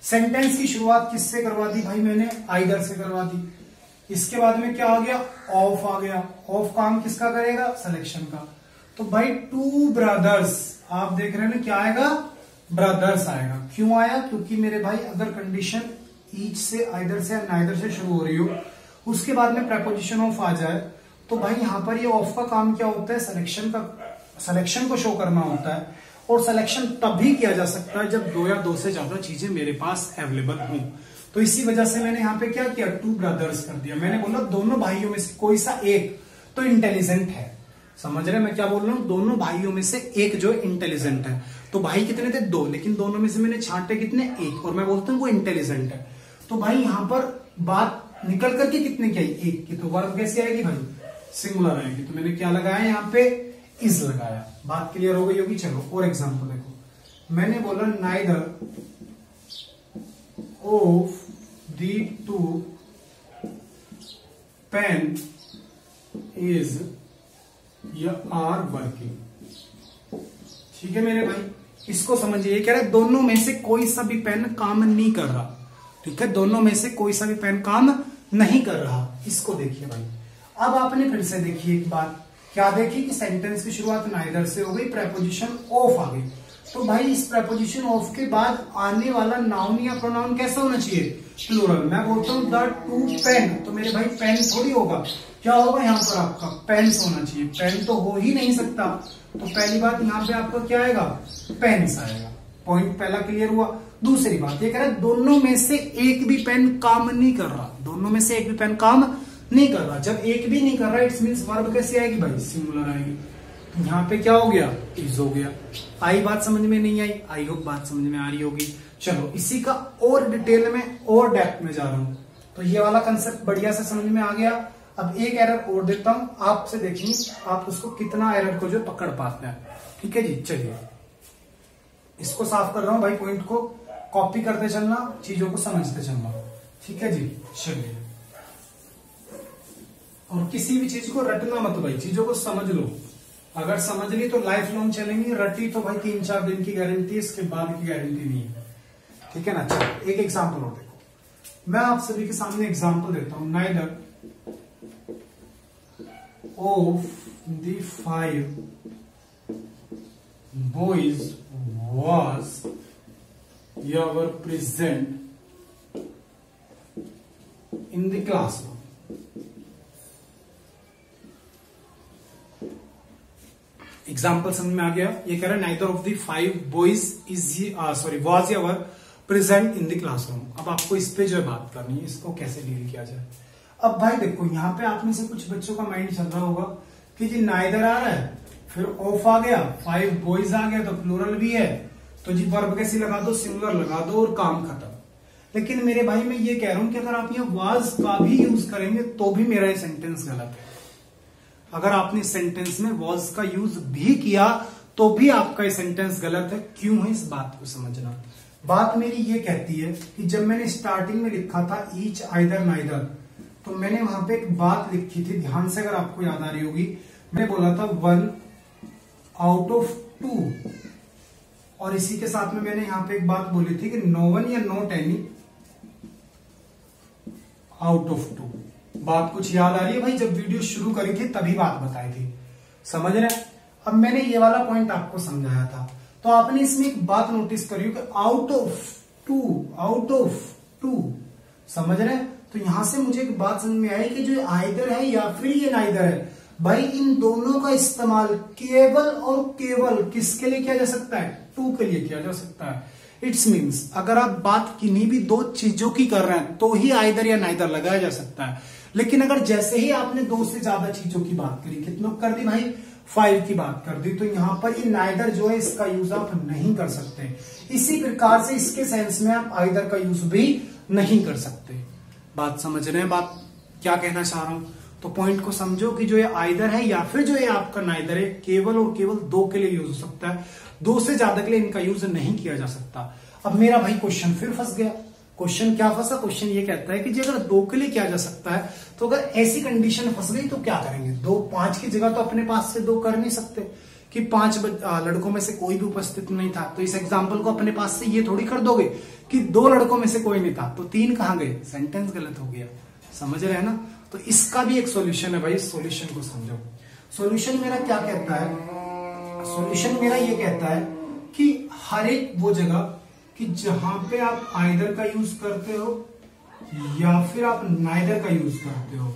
Speaker 1: सेंटेंस की शुरुआत किससे करवा दी भाई मैंने, आइदर से करवा दी। इसके बाद में क्या आ गया, ऑफ आ गया। ऑफ काम किसका करेगा, सिलेक्शन का। तो भाई 2 ब्रदर्स, आप देख रहे हैं ना क्या आएगा, ब्रदर्स आएगा। क्यों आया, क्योंकि मेरे भाई अगर कंडीशन ईच से, आइदर से, नाइदर से शुरू हो रही हो, उसके बाद में प्रेपोजिशन ऑफ आ जाए, तो भाई यहाँ पर ये ऑफ का काम क्या होता है, सिलेक्शन को शो करना होता है। और सिलेक्शन तभी किया जा सकता है जब 2 या 2 से ज्यादा चीजें मेरे पास अवेलेबल हों। तो इसी वजह से मैंने यहाँ पे क्या किया, 2 ब्रदर्स कर दिया। मैंने बोला दोनों भाइयों में से कोई सा एक तो इंटेलिजेंट है। समझ रहे मैं क्या बोल रहा हूँ, दोनों भाइयों में से एक जो इंटेलिजेंट है। तो भाई कितने थे, 2, लेकिन दोनों में से मैंने छांटे कितने, 1, और मैं बोलता हूँ वो इंटेलिजेंट है। तो भाई यहाँ पर बात निकल करके कितने की आई, 1 की। तो वर्ब कैसे आएगी भाई, सिंगुलर आएगी। तो मैंने क्या लगाया यहाँ पे, इज लगाया। बात क्लियर हो गई होगी। चलो और एग्जांपल देखो, मैंने बोला neither of the 2 pen is या आर वर्किंग। ठीक है मेरे भाई, इसको समझिए। ये कह रहा है दोनों में से कोई सा भी पेन काम नहीं कर रहा। ठीक है, दोनों में से कोई सा भी पेन काम नहीं कर रहा। इसको देखिए भाई, अब आपने फिर से देखिए एक बात, क्या देखी कि सेंटेंस की शुरुआत नाइदर से हो गई, प्रेपोजिशन ऑफ आ गई। तो भाई इस प्रेपोजिशन ऑफ के बाद आने वाला नाउन या प्रोनाउन कैसा होना चाहिए, प्लूरल। मैं बोलता हूं द 2 पेन, तो मेरे भाई पेन थोड़ी होगा, क्या होगा यहाँ पर आपका पेन्स होना चाहिए। पेन तो हो ही नहीं सकता। तो पहली बात यहाँ पे आपका क्या आएगा, पेन्स आएगा। पॉइंट पहला क्लियर हुआ। दूसरी बात ये कह रहा है दोनों में से एक भी पेन काम नहीं कर रहा। दोनों में से एक भी पेन काम नहीं कर रहा। जब एक भी नहीं कर रहा, इट्स मींस वर्ब कैसे आएगी भाई, सिंगुलर आएगी। तो यहाँ पे क्या हो गया, इज हो गया। आई बात समझ में नहीं आई, आई होप बात समझ में आ रही होगी। चलो इसी का और डिटेल में और डेप्थ में जा रहा हूं। तो ये वाला कंसेप्ट बढ़िया से समझ में आ गया। अब एक एरर और देता हूं आपसे, देखिए आप उसको कितना एरर को जो पकड़ पाते हैं। ठीक है जी, चलिए इसको साफ कर रहा हूं भाई, पॉइंट को कॉपी करते चलना, चीजों को समझते चलना। ठीक है जी, चलिए। और किसी भी चीज को रटना मत भाई, चीजों को समझ लो। अगर समझ ली तो लाइफ लॉन्ग चलेंगी, रटी तो भाई 3-4 दिन की गारंटी, इसके बाद की गारंटी नहीं है। ठीक है ना। चलो एक एग्जाम्पल और देखो, मैं आप सभी के सामने एग्जाम्पल देता हूं। Neither of the 5 boys was ever present in the classroom. Example समझ में आ गया। ये कह रहा है neither of the 5 boys was ever present in the classroom। अब आपको इस पे जो है बात करनी है, इसको कैसे डील किया जाए। अब भाई देखो, यहाँ पे आप में से कुछ बच्चों का माइंड चल रहा होगा कि जी नाइदर आ रहा है, फिर ऑफ आ गया, 5 बॉयज आ गया, तो प्लूरल भी है, तो जी वर्ब कैसे लगा दो, सिंगुलर लगा दो और काम खत्म। लेकिन मेरे भाई मैं ये कह रहा हूं कि अगर आप ये वाज का भी यूज करेंगे तो भी मेरा ये सेंटेंस गलत है। अगर आपने सेंटेंस में वाज का यूज भी किया तो भी आपका ये सेंटेंस गलत है। क्यों है, इस बात को समझना। बात मेरी ये कहती है कि जब मैंने स्टार्टिंग में लिखा था ईच, आइदर, नाइदर, तो मैंने वहां पे एक बात लिखी थी, ध्यान से अगर आपको याद आ रही होगी। मैंने बोला था 1 out of 2, और इसी के साथ में मैंने यहां पे एक बात बोली थी कि नो वन या नॉट एनी आउट ऑफ 2। बात कुछ याद आ रही है भाई, जब वीडियो शुरू करी थी तभी बात बताई थी, समझ रहे। अब मैंने ये वाला पॉइंट आपको समझाया था, तो आपने इसमें एक बात नोटिस करी कि आउट ऑफ टू, समझ रहे। तो यहां से मुझे एक बात समझ में आई कि जो आइदर है या फिर ये नाइदर है, भाई इन दोनों का इस्तेमाल केवल और केवल किसके लिए किया जा सकता है, टू के लिए किया जा सकता है। इट्स मीन्स अगर आप बात किन्हीं भी 2 चीजों की कर रहे हैं तो ही आइदर या नाइदर लगाया जा सकता है। लेकिन अगर जैसे ही आपने 2 से ज्यादा चीजों की बात करी, कितनों कर दी भाई, 5 की बात कर दी, तो यहां पर ये नाइदर जो है इसका यूज आप नहीं कर सकते। इसी प्रकार से इसके सेंस में आप आइदर का यूज भी नहीं कर सकते। बात समझ रहे हैं, बात क्या कहना चाह रहा हूं। तो पॉइंट को समझो कि जो ये आइदर है या फिर जो ये आपका नाइदर है, केवल और केवल 2 के लिए यूज हो सकता है, 2 से ज्यादा के लिए इनका यूज नहीं किया जा सकता। अब मेरा भाई क्वेश्चन फिर फंस गया। क्वेश्चन क्या फंसा, क्वेश्चन ये कहता है कि जी अगर 2 के लिए किया जा सकता है, तो अगर ऐसी कंडीशन फंस गई तो क्या करेंगे। 5 की जगह तो अपने पास से 2 कर नहीं सकते कि 5 लड़कों में से कोई भी उपस्थित नहीं था। तो इस एग्जाम्पल को अपने पास से ये थोड़ी कर दोगे कि 2 लड़कों में से कोई नहीं था, तो 3 कहां गए, सेंटेंस गलत हो गया। समझ रहे हैं ना। तो इसका भी एक सॉल्यूशन है भाई, सॉल्यूशन को समझो। सॉल्यूशन मेरा क्या कहता है, सॉल्यूशन मेरा ये कहता है कि हर एक वो जगह कि जहां पे आप आइदर का यूज करते हो या फिर आप नाइदर का यूज करते हो,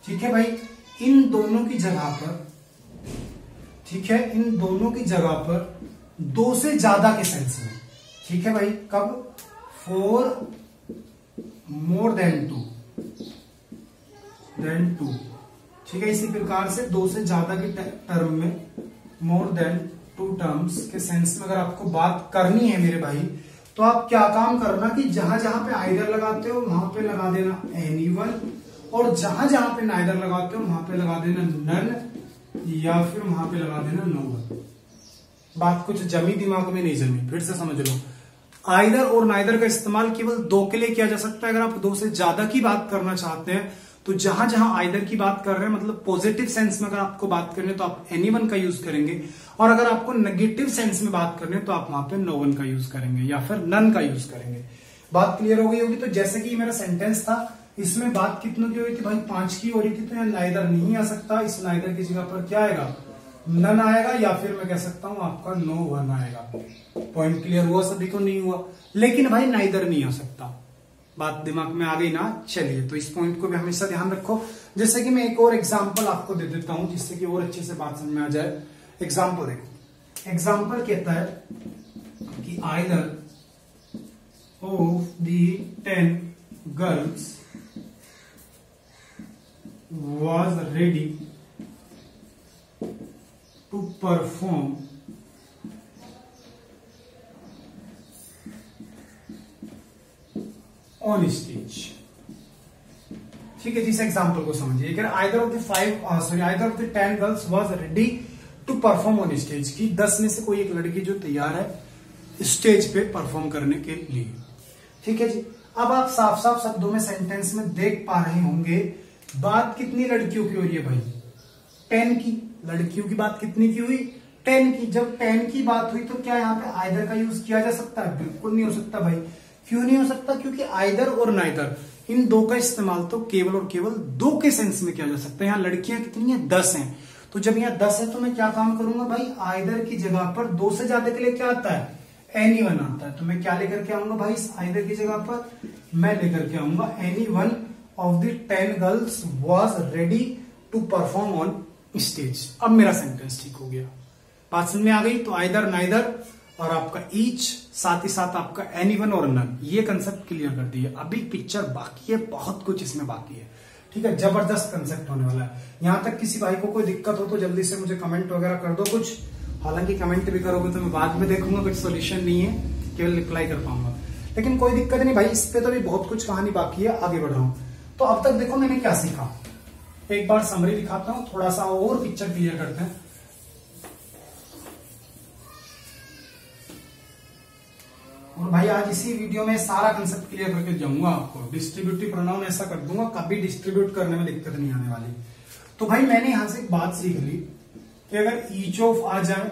Speaker 1: ठीक है भाई, इन दोनों की जगह पर, ठीक है, इन दोनों की जगह पर दो से ज्यादा के सेंस में, ठीक है भाई, कब, फॉर मोर देन टू, ठीक है। इसी प्रकार से दो से ज्यादा के टर्म में, मोर देन टू टर्म्स के सेंस में अगर आपको बात करनी है मेरे भाई, तो आप क्या काम करना कि जहां जहां पे आइदर लगाते हो वहां पे लगा देना एनीवन, और जहां जहां पे नाइदर लगाते हो वहां पे लगा देना नन, या फिर वहां पे लगा देना नो वन। बात कुछ जमी दिमाग में नहीं जमी, फिर से समझ लो। आइदर और नाइदर का इस्तेमाल केवल दो के लिए किया जा सकता है। अगर आप दो से ज्यादा की बात करना चाहते हैं तो जहां जहां आइदर की बात कर रहे हैं, मतलब पॉजिटिव सेंस में अगर आपको बात करनी है तो आप एनीवन का यूज करेंगे, और अगर आपको नेगेटिव सेंस में बात करनी है तो आप वहां पे नो वन का यूज करेंगे या फिर नन का यूज करेंगे। बात क्लियर हो गई होगी। तो जैसे कि मेरा सेंटेंस था, इसमें बात कितनों की हो रही थी भाई, 5 की हो रही थी, तो यहाँ नाइदर नहीं आ सकता, इस नाइदर की जगह पर क्या आएगा, नन आएगा, या फिर मैं कह सकता हूं आपका नो वन आएगा। पॉइंट क्लियर हुआ सभी को? नहीं हुआ। लेकिन भाई नाइदर नहीं आ सकता, बात दिमाग में आ गई ना? चलिए, तो इस पॉइंट को भी हमेशा ध्यान रखो। जैसे कि मैं एक और एग्जांपल आपको दे देता हूं जिससे कि और अच्छे से बात समझ में आ जाए। एग्जांपल देखो, एग्जांपल कहता है कि either of the 10 girls was ready to perform on stage। ठीक है, जिस एग्जाम्पल को समझिए, either of the 10 girls was ready to perform on stage, की 10 में से कोई एक लड़की जो तैयार है स्टेज पे परफॉर्म करने के लिए। ठीक है जी। अब आप साफ साफ शब्दों में सेंटेंस में देख पा रहे होंगे बात कितनी लड़कियों की हो रही है भाई, 10 की। लड़कियों की बात कितनी की हुई, 10 की। जब 10 की बात हुई तो क्या यहाँ पे आइदर का यूज किया जा सकता है? बिल्कुल नहीं हो सकता भाई। क्यों नहीं हो सकता? क्योंकि आइदर और नाइदर, इन दो का इस्तेमाल तो केवल और केवल दो के सेंस में किया जा सकता है। यहाँ लड़कियां कितनी है, 10 हैं। तो जब यहाँ 10 है तो मैं क्या काम करूंगा भाई, आइदर की जगह पर दो से ज्यादा के लिए क्या आता है, एनीवन आता है। तो मैं क्या लेकर के आऊंगा भाई, इस आइदर की जगह पर मैं लेकर के आऊंगा anyone of the 10 girls was ready to perform on stage। अब मेरा सेंटेंस ठीक हो गया, बात समझ में आ गई। तो आइदर, नाइदर और आपका ईच, साथ ही साथ आपका एनीवन और नन, ये कंसेप्ट क्लियर कर दिए। अभी पिक्चर बाकी है, बहुत कुछ इसमें बाकी है। ठीक है, जबरदस्त कंसेप्ट होने वाला है। यहां तक किसी भाई को कोई दिक्कत हो तो जल्दी से मुझे कमेंट वगैरह कर दो कुछ। हालांकि कमेंट भी करोगे तो मैं बाद में देखूंगा, कुछ सोल्यूशन नहीं है, केवल रिप्लाई कर पाऊंगा। लेकिन कोई दिक्कत नहीं भाई, इस पे तो भी बहुत कुछ कहानी बाकी है, आगे बढ़ रहा हूं। तो अब तक देखो मैंने क्या सीखा, एक बार समरी दिखाता हूं, थोड़ा सा और पिक्चर क्लियर करते हैं। और भाई आज इसी वीडियो में सारा कंसेप्ट क्लियर करके जाऊंगा आपको। डिस्ट्रीब्यूटिव प्रोनाउन ऐसा कर दूंगा, कभी डिस्ट्रीब्यूट करने में दिक्कत नहीं आने वाली। तो भाई मैंने यहां से एक बात सीख ली कि अगर ईच ऑफ आ जाए,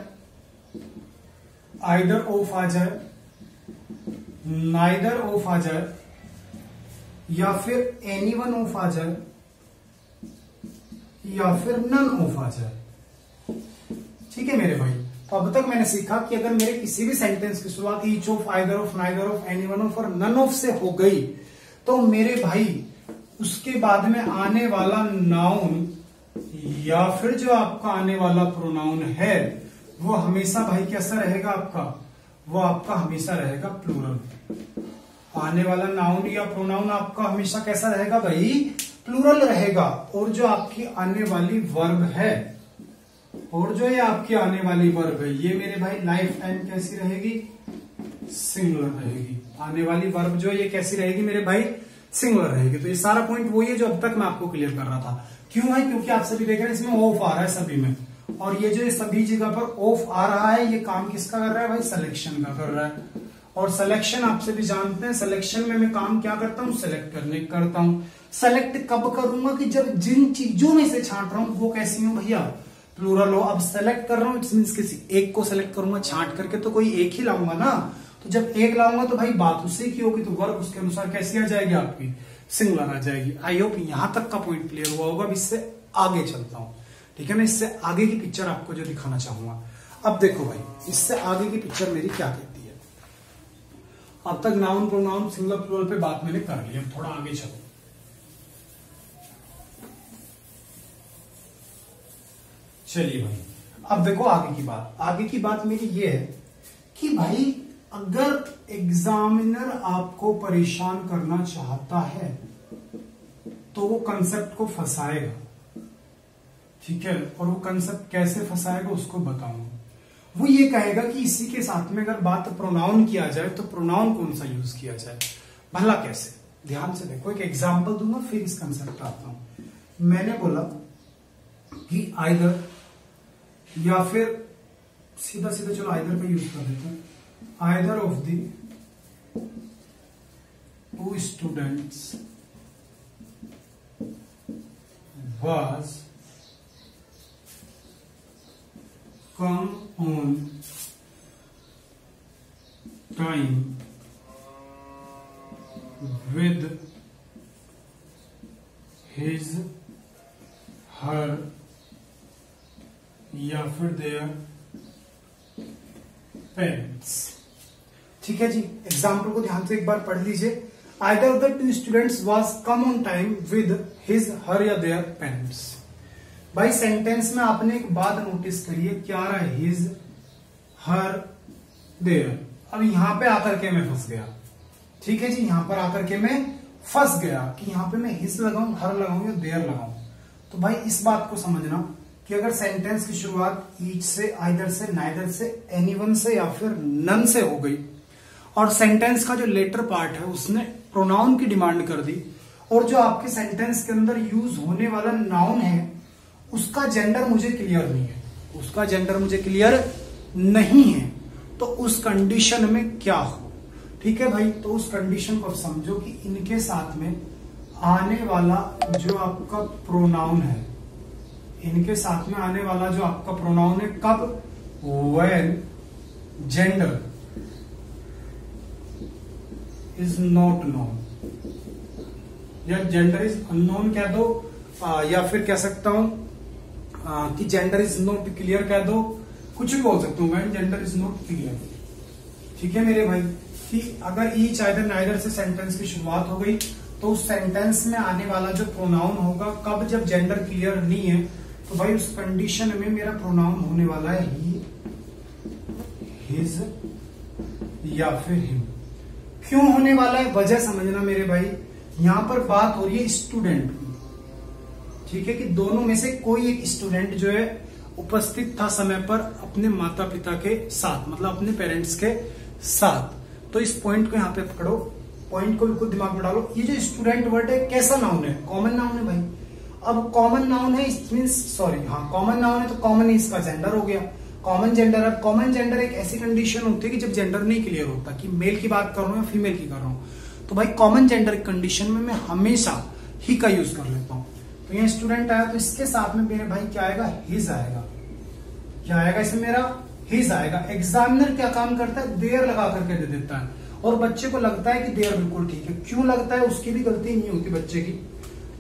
Speaker 1: आइदर ऑफ आ जाए, नाइदर ऑफ आ जाए, या फिर एनीवन ऑफ आ जाए, या फिर नन ऑफ आ जाए। ठीक है मेरे भाई। तो अब तक मैंने सीखा कि अगर मेरे किसी भी सेंटेंस की शुरुआत each of, either of, neither of, anyone of और नन ऑफ से हो गई तो मेरे भाई उसके बाद में आने वाला नाउन या फिर जो आपका आने वाला प्रोनाउन है वो हमेशा भाई कैसा रहेगा आपका, वो आपका हमेशा रहेगा प्लूरल। आने वाला नाउन या प्रोनाउन आपका हमेशा कैसा रहेगा भाई, प्लूरल रहेगा। और जो आपकी आने वाली वर्ब है, और जो ये आपकी आने वाली वर्ब है, ये मेरे भाई लाइफ टाइम कैसी रहेगी, सिंगुलर रहेगी। आने वाली वर्ब जो ये कैसी रहेगी मेरे भाई, सिंगुलर रहेगी। तो ये सारा पॉइंट वही है जो अब तक मैं आपको क्लियर कर रहा था। क्यों है, क्योंकि आप सभी देख रहे हैं इसमें ऑफ आ रहा है सभी में, और ये जो सभी जगह पर ऑफ आ रहा है ये काम किसका कर रहा है भाई, सिलेक्शन का कर रहा है। और सिलेक्शन आपसे भी जानते हैं, सिलेक्शन में मैं काम क्या करता हूं, सिलेक्ट करने करता हूं। सेलेक्ट कब करूंगा कि जब जिन चीजों में से छांट रहा हूं वो कैसी हो भैया, प्लूरल हो। अब सेलेक्ट कर रहा हूं इट्स मींस किसी एक को सेलेक्ट करूंगा छांट करके, तो कोई एक ही लाऊंगा ना। तो जब एक लाऊंगा तो भाई बात उसी की होगी, तो वर्ब उसके अनुसार कैसी आ जाएगी आपकी, सिंगुलर आ जाएगी। आई होप यहां तक का पॉइंट क्लियर हुआ होगा। अब इससे आगे चलता हूं, ठीक है ना। इससे आगे की पिक्चर आपको जो दिखाना चाहूंगा। अब देखो भाई, इससे आगे की पिक्चर मेरी क्या कहती है। अब तक नाउन प्रोनाउन सिंगुलर प्लूरल पे बात मैंने कर ली, अब थोड़ा आगे चलो। चलिए भाई, अब देखो आगे की बात। आगे की बात मेरी ये है कि भाई अगर एग्जामिनर आपको परेशान करना चाहता है तो वो कंसेप्ट को फंसाएगा, ठीक है। और वो कंसेप्ट कैसे फंसाएगा उसको बताऊंगा। वो ये कहेगा कि इसी के साथ में अगर बात प्रोनाउन किया जाए तो प्रोनाउन कौन सा यूज किया जाए, भला कैसे। ध्यान से देखो, एक एग्जांपल दूंगा फिर इस कंसेप्ट पे आता हूं। मैंने बोला कि आइदर, या फिर सीधा सीधा चलो आइदर का यूज कर देते हैं। Either of the two students was come on time with his, her या फिर their parents। ठीक है जी, एग्जाम्पल को ध्यान से एक बार पढ़ लीजिए। Either of the two students was come on time with his, her या their parents। भाई सेंटेंस में आपने एक बात नोटिस करी है, क्या रहा है, his, her, their। अब यहां पे आकर के मैं फंस गया, ठीक है जी, यहां पर आकर के मैं फंस गया कि यहां पे मैं his लगाऊं, her लगाऊं या their लगाऊं। तो भाई इस बात को समझना कि अगर सेंटेंस की शुरुआत each से, either से, neither से, anyone से या फिर none से हो गई और सेंटेंस का जो लेटर पार्ट है उसने प्रोनाउन की डिमांड कर दी, और जो आपके सेंटेंस के अंदर यूज होने वाला नाउन है उसका जेंडर मुझे क्लियर नहीं है, उसका जेंडर मुझे क्लियर नहीं है, तो उस कंडीशन में क्या हो। ठीक है भाई, तो उस कंडीशन को समझो कि इनके साथ में आने वाला जो आपका प्रोनाउन है, इनके साथ में आने वाला जो आपका प्रोनाउन है कब, when gender is not known, या जेंडर इज अननोन कह दो, या फिर कह सकता हूं कि जेंडर इज नॉट क्लियर कह दो, कुछ भी बोल सकता हूं मैं, जेंडर इज नॉट क्लियर। ठीक है मेरे भाई, कि अगर ईच, आइदर, नाइदर से सेंटेंस की शुरुआत हो गई तो उस सेंटेंस में आने वाला जो प्रोनाउन होगा कब, जब जेंडर क्लियर नहीं है, तो भाई उस कंडीशन में मेरा प्रोनाउन होने वाला है ही, हिज या फिर हिम। क्यों होने वाला है, वजह समझना मेरे भाई। यहां पर बात हो रही है स्टूडेंट की, ठीक है, कि दोनों में से कोई एक स्टूडेंट जो है उपस्थित था समय पर अपने माता पिता के साथ, मतलब अपने पेरेंट्स के साथ। तो इस पॉइंट को यहां पे पकड़ो, पॉइंट को बिल्कुल दिमाग में डालो। ये जो स्टूडेंट वर्ड है कैसा नाउन है, कॉमन नाउन है भाई। अब कॉमन नाउन है, कॉमन नाउन है तो कॉमन ही इसका जेंडर हो गया, कॉमन जेंडर। अब कॉमन जेंडर एक ऐसी कंडीशन होती है कि जब जेंडर नहीं क्लियर होता कि मेल की बात कर रहा हूं या फीमेल की कर रहा हूं, तो भाई कॉमन जेंडर कंडीशन में मैं हमेशा ही का यूज कर लेता हूं। तो ये स्टूडेंट आया तो इसके साथ में मेरे भाई क्या आएगा, हिज आएगा। क्या आएगा इसमें मेरा, हिज आएगा। एग्जामिनर क्या काम करता है, देयर लगा करके दे देता है, और बच्चे को लगता है कि देयर बिल्कुल ठीक है। क्यों लगता है, उसकी भी गलती नहीं होती बच्चे की,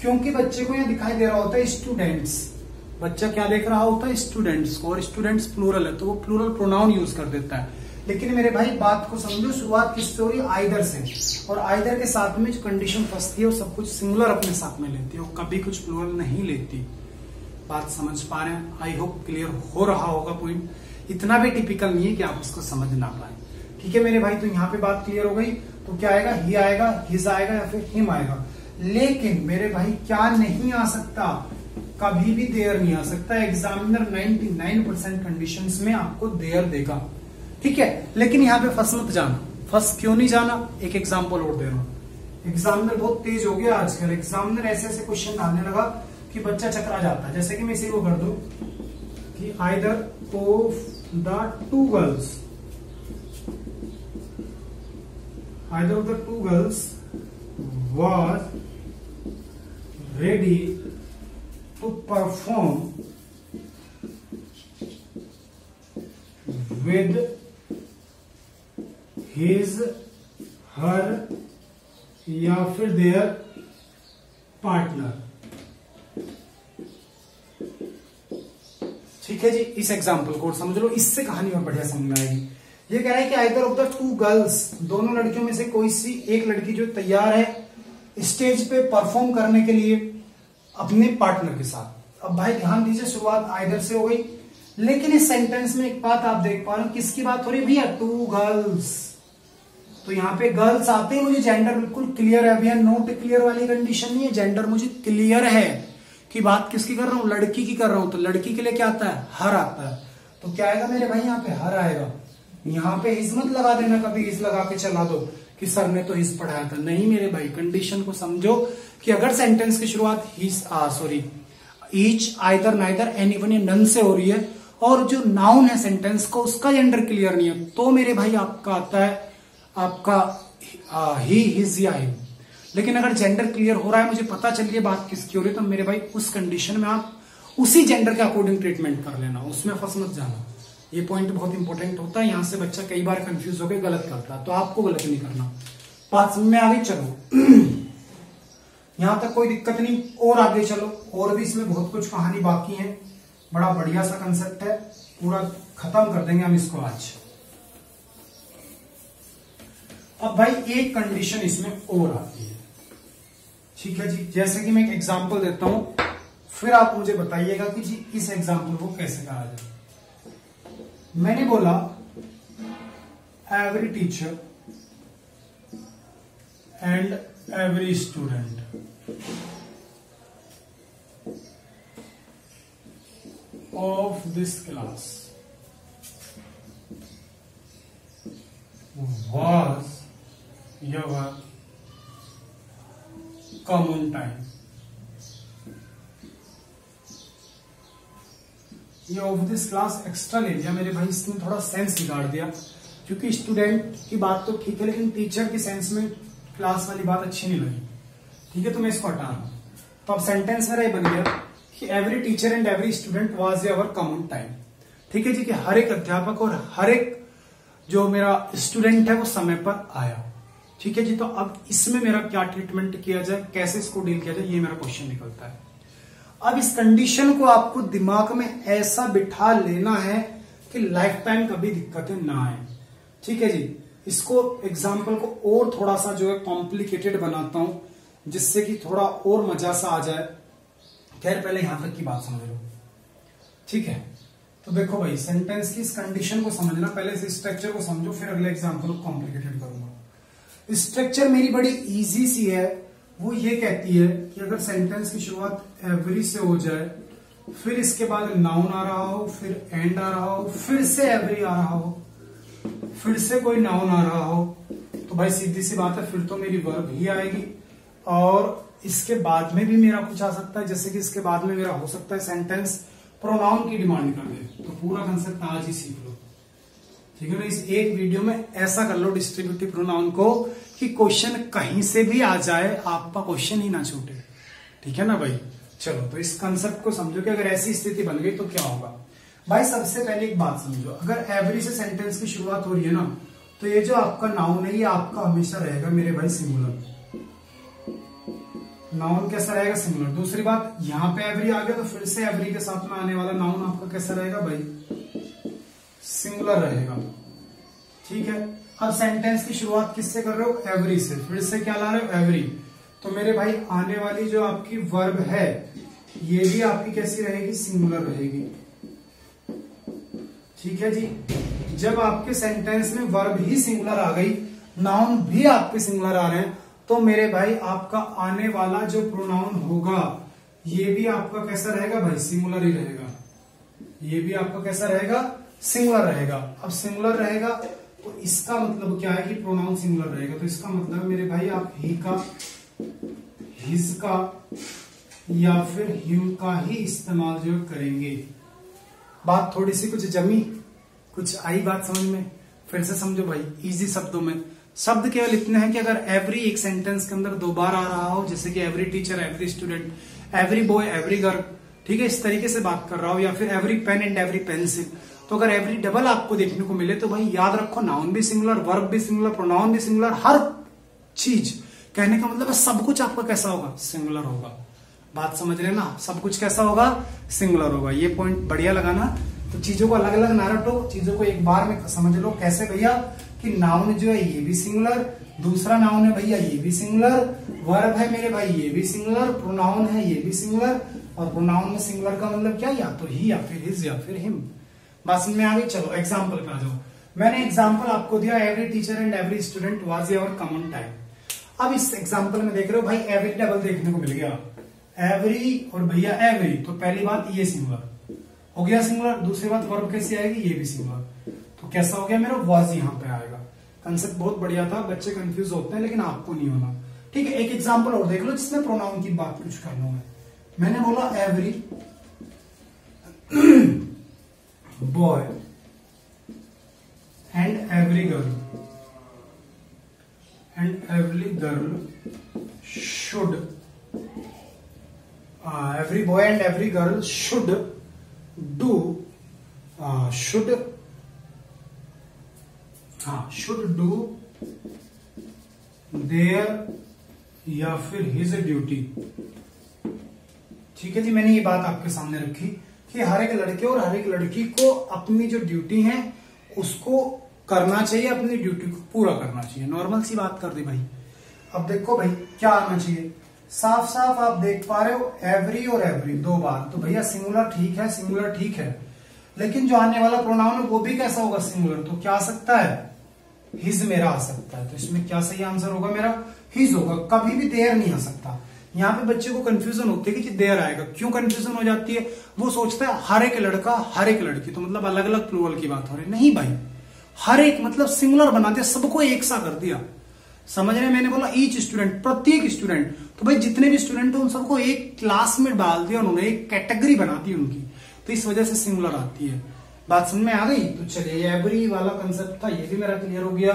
Speaker 1: क्योंकि बच्चे को यहाँ दिखाई दे रहा होता है स्टूडेंट्स। बच्चा क्या देख रहा होता है, स्टूडेंट्स को, और स्टूडेंट्स प्लूरल है तो वो प्लूरल प्रोनाउन यूज कर देता है। लेकिन मेरे भाई बात को समझो, शुरुआत किससे हो रही है, आइदर से, और आइदर के साथ में जो कंडीशन फंसती है वो सब कुछ सिंगुलर अपने साथ में लेती है, और कभी कुछ प्लूरल नहीं लेती। बात समझ पा रहे हैं, आई होप क्लियर हो रहा होगा। पॉइंट इतना भी टिपिकल नहीं है कि आप उसको समझ ना पाए। ठीक है मेरे भाई, तो यहाँ पे बात क्लियर हो गई। तो क्या आएगा, ही आएगा, हिज आएगा या फिर हिम आएगा। लेकिन मेरे भाई क्या नहीं आ सकता, कभी भी देयर नहीं आ सकता। एग्जामिनर 99% कंडीशंस में आपको देयर देगा, ठीक है। लेकिन यहाँ पे फंस मत जाना। फंस क्यों नहीं जाना, एक एग्जाम्पल और दे रहा हूं। एग्जामिनर बहुत तेज हो गया आजकल, एग्जामिनर ऐसे ऐसे क्वेश्चन डालने लगा कि बच्चा चकरा जाता है। जैसे कि मैं इसी को कर दूं कि either of the two girls, either of the two girls was ready to perform with his, her या फिर their partner। ठीक है जी, इस एग्जाम्पल को समझ लो, इससे कहानी और बढ़िया समझ में आएगी। ये कह रहा है कि either of the two girls, दोनों लड़कियों में से कोई सी एक लड़की जो तैयार है स्टेज पे परफॉर्म करने के लिए अपने पार्टनर के साथ। अब भाई ध्यान दीजिए, शुरुआत आइदर से हो गई, लेकिन इस सेंटेंस में एक बात आप देख पा रहे हो, किसकी बात हो रही है भैया, 2 गर्ल्स। तो यहाँ पे गर्ल्स आते ही मुझे जेंडर बिल्कुल क्लियर है भैया, नोट क्लियर वाली कंडीशन नहीं है, जेंडर मुझे क्लियर है कि बात किसकी कर रहा हूं, लड़की की कर रहा हूं। तो लड़की के लिए क्या आता है, हर आता है। तो क्या आएगा मेरे भाई, यहाँ पे हर आएगा। यहाँ पे हिज मत लगा देना, कभी हिज लगा के चला दो कि सर ने तो हिज पढ़ाया था। नहीं मेरे भाई, कंडीशन को समझो कि अगर सेंटेंस की शुरुआत his each, either, neither, anyone या नन से हो रही है और जो नाउन है सेंटेंस को उसका जेंडर क्लियर नहीं है, तो मेरे भाई आपका आता है आपका ही, हिज या हिम। लेकिन अगर जेंडर क्लियर हो रहा है, मुझे पता चल रही है बात किसकी हो रही है, तो मेरे भाई उस कंडीशन में आप उसी जेंडर के अकॉर्डिंग ट्रीटमेंट कर लेना, उसमें फंस मत जाना। ये पॉइंट बहुत इंपॉर्टेंट होता है, यहां से बच्चा कई बार कंफ्यूज होकर गलत करता है, तो आपको गलत नहीं करना। बात समझ में आ गई? चलो यहां तक कोई दिक्कत नहीं, और आगे चलो, और भी इसमें बहुत कुछ कहानी बाकी है। बड़ा बढ़िया सा कंसेप्ट है, पूरा खत्म कर देंगे हम इसको आज। अब भाई एक कंडीशन इसमें और आती है, ठीक है जी। जैसे कि मैं एक एग्जांपल देता हूं, फिर आप मुझे बताइएगा कि जी इस एग्जांपल को कैसे कहा जाए। मैंने बोला every teacher and every student of this class was your common time। ये ऑफ दिस क्लास एक्स्ट्रा ले लिया मेरे भाई, इसने थोड़ा सेंस बिगाड़ दिया, क्योंकि स्टूडेंट की बात तो ठीक है लेकिन टीचर की सेंस में क्लास वाली बात अच्छी नहीं लगी, ठीक है। तो मैं इसको हटा रहा हूं। तो अब सेंटेंस मेरा ये बन गया कि every teacher and every student was our common time, ठीक है जी, कि हर एक अध्यापक और हर एक जो मेरा स्टूडेंट है वो समय पर आया, ठीक है जी। तो अब इसमें मेरा क्या ट्रीटमेंट किया जाए, कैसे इसको डील किया जाए, ये मेरा क्वेश्चन निकलता है। अब इस कंडीशन को आपको दिमाग में ऐसा बिठा लेना है कि लाइफ टाइम कभी दिक्कतें ना आए, ठीक है जी। इसको एग्जाम्पल को और थोड़ा सा जो है कॉम्प्लिकेटेड बनाता हूं, जिससे कि थोड़ा और मजा सा आ जाए। खैर पहले यहां तक की बात समझ लो, ठीक है। तो देखो भाई, सेंटेंस की इस कंडीशन को समझना, पहले इस स्ट्रक्चर को समझो, फिर अगले एग्जाम्पल को कॉम्प्लिकेटेड करूंगा। स्ट्रक्चर मेरी बड़ी इजी सी है, वो ये कहती है कि अगर सेंटेंस की शुरुआत एवरी से हो जाए, फिर इसके बाद नाउन आ रहा हो, फिर एंड आ रहा हो, फिर से एवरी आ रहा हो, फिर से कोई नाउन आ रहा हो, तो भाई सीधी सी बात है, फिर तो मेरी वर्ब ही आएगी। और इसके बाद में भी मेरा कुछ आ सकता है, जैसे कि इसके बाद में मेरा हो सकता है सेंटेंस प्रोनाउन की डिमांड कर दे, तो पूरा कंसेप्ट आज ही सीख लो, ठीक है ना। इस एक वीडियो में ऐसा कर लो डिस्ट्रीब्यूटिव प्रोनाउन को कि क्वेश्चन कहीं से भी आ जाए, आपका क्वेश्चन ही ना छूटे, ठीक है ना भाई। चलो तो इस कंसेप्ट को समझो कि अगर ऐसी स्थिति बन गई तो क्या होगा। भाई सबसे पहले एक बात समझो, अगर एवरी से सेंटेंस की शुरुआत हो रही है ना, तो ये जो आपका नाउन है ये आपका हमेशा रहेगा मेरे भाई सिंगुलर। नाउन कैसा रहेगा, सिंगुलर। दूसरी बात, यहां पे एवरी आ गया तो फिर से एवरी के साथ में आने वाला नाउन आपका कैसा रहेगा भाई, सिंगुलर रहेगा, ठीक है। अब सेंटेंस की शुरुआत किससे कर रहे हो, एवरी से, फिर से क्या ला रहे हो, एवरी। तो मेरे भाई आने वाली जो आपकी वर्ब है ये भी आपकी कैसी रहेगी, सिंगुलर रहेगी, ठीक है जी। जब आपके सेंटेंस में वर्ब ही सिंगुलर आ गई, नाउन भी आपके सिंगुलर आ रहे हैं, तो मेरे भाई आपका आने वाला जो प्रोनाउन होगा ये भी आपका कैसा रहेगा भाई, सिंगुलर ही रहेगा। ये भी आपका कैसा रहेगा, सिंगुलर रहेगा। अब सिंगुलर रहेगा तो इसका मतलब क्या है कि प्रोनाउन सिंगुलर रहेगा, तो इसका मतलब मेरे भाई आप ही का, हिज का या फिर हिम का ही इस्तेमाल जो करेंगे। बात थोड़ी सी कुछ जमी, कुछ आई बात समझ में, फिर से समझो भाई इजी शब्दों में। शब्द केवल इतने हैं कि अगर एवरी एक सेंटेंस के अंदर 2 बार आ रहा हो, जैसे कि every teacher, every student, every boy, every girl, ठीक है, इस तरीके से बात कर रहा हो, या फिर every pen and every pencil, तो अगर एवरी डबल आपको देखने को मिले तो भाई याद रखो नाउन भी सिंगुलर, वर्ब भी सिंगुलर, प्रोनाउन भी सिंगुलर, हर चीज, कहने का मतलब है सब कुछ आपका कैसा होगा, सिंगुलर होगा। बात समझ रहे ना, सब कुछ कैसा होगा, सिंगुलर होगा। ये पॉइंट बढ़िया लगाना। तो चीजों को अलग अलग ना रटो, चीजों को एक बार में समझ लो। कैसे भैया, कि नाउन जो है ये भी सिंगुलर, दूसरा नाउन है भैया ये भी सिंगुलर, वर्ब है मेरे भाई ये भी सिंगुलर, प्रोनाउन है ये भी सिंगुलर, और प्रोनाउन में सिंगुलर का मतलब क्या, या तो ही या फिर हिज या फिर हिम। बात समझ में आ गई। चलो एग्जाम्पल पे आ जाओ। मैंने एग्जाम्पल आपको दिया, every teacher and every student was your common time. अब इस एग्जाम्पल में देख रहे हो भाई एवरी डबल देखने को मिल गया, एवरी और भैया एवरी। तो पहली बात ये सिंगुलर हो गया सिंगुलर, दूसरी बात वर्ब कैसे आएगी, ये भी सिंगुलर। तो कैसा हो गया मेरा, वाज यहाँ पे आएगा। कंसेप्ट बहुत बढ़िया था, बच्चे कंफ्यूज होते हैं लेकिन आपको नहीं होना। ठीक है, एक एग्जाम्पल और देख लो जिसमें प्रोनाउन की बात कुछ कर लू मैंने बोला every boy and every girl should, every boy and every girl should do their या फिर his ड्यूटी। ठीक है जी, मैंने ये बात आपके सामने रखी कि हर एक लड़के और हर एक लड़की को अपनी जो ड्यूटी है उसको करना चाहिए, अपनी ड्यूटी को पूरा करना चाहिए। नॉर्मल सी बात कर दी भाई। अब देखो भाई क्या आना चाहिए, साफ साफ आप देख पा रहे हो एवरी और एवरी दो बार। तो भैया सिंगुलर ठीक है, सिंगुलर ठीक है, लेकिन जो आने वाला प्रोनाउन है वो भी कैसा होगा, सिंगुलर। तो क्या आ सकता है, हिज मेरा आ सकता है। तो इसमें क्या सही आंसर होगा मेरा, हिज होगा। कभी भी देयर नहीं आ सकता। यहाँ पे बच्चे को कंफ्यूजन होती है कि देयर आएगा। क्यों कंफ्यूजन हो जाती है, वो सोचता है हर एक लड़का हर एक लड़की, तो मतलब अलग अलग प्लूरल की बात हो रही है। नहीं भाई, हर एक मतलब सिंगुलर बना दिया, सबको एक सा कर दिया। समझ रहे हैं, मैंने बोला ईच स्टूडेंट, प्रत्येक स्टूडेंट। तो भाई जितने भी स्टूडेंट हैं उन सबको एक क्लास में डाल दिया उन्होंने, एक कैटेगरी बना दी उनकी। तो इस वजह से सिंगुलर आती है। बात समझ में आ गई। तो चलिए एवरी वाला कंसेप्ट था, ये भी मेरा क्लियर हो गया।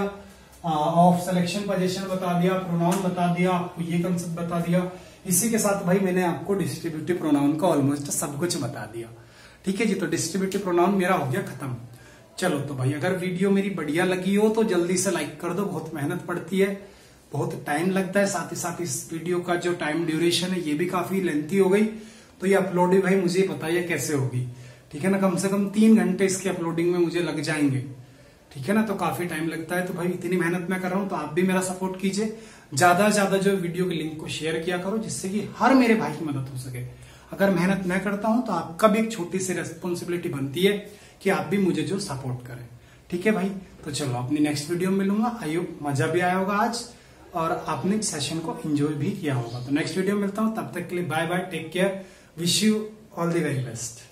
Speaker 1: ऑफ सिलेक्शन पोजीशन बता दिया, प्रोनाउन बता दिया, आपको ये कंसेप्ट बता दिया। इसी के साथ भाई मैंने आपको डिस्ट्रीब्यूटिव प्रोनाउन का ऑलमोस्ट सब कुछ बता दिया। ठीक है जी, तो डिस्ट्रीब्यूटिव प्रोनाउन मेरा हो गया खत्म। चलो तो भाई अगर वीडियो मेरी बढ़िया लगी हो तो जल्दी से लाइक कर दो। बहुत मेहनत पड़ती है, बहुत टाइम लगता है, साथ ही साथ इस वीडियो का जो टाइम ड्यूरेशन है ये भी काफी लेंथी हो गई। तो ये अपलोडिंग भाई मुझे बताइए कैसे होगी। ठीक है ना, कम से कम 3 घंटे इसकी अपलोडिंग में मुझे लग जाएंगे। ठीक है ना, तो काफी टाइम लगता है। तो भाई इतनी मेहनत मैं कर रहा हूं तो आप भी मेरा सपोर्ट कीजिए। ज्यादा से ज्यादा जो वीडियो के लिंक को शेयर किया करो, जिससे कि हर मेरे भाई की मदद हो सके। अगर मेहनत मैं करता हूं तो आपका भी एक छोटी सी रेस्पॉन्सिबिलिटी बनती है कि आप भी मुझे जो सपोर्ट करें। ठीक है भाई, तो चलो अपनी नेक्स्ट वीडियो में मिलूंगा। आई होप मजा भी आया होगा आज और आपने सेशन को एंजॉय भी किया होगा। तो नेक्स्ट वीडियो में मिलता हूं, तब तक के लिए bye bye, take care, wish you all the very best.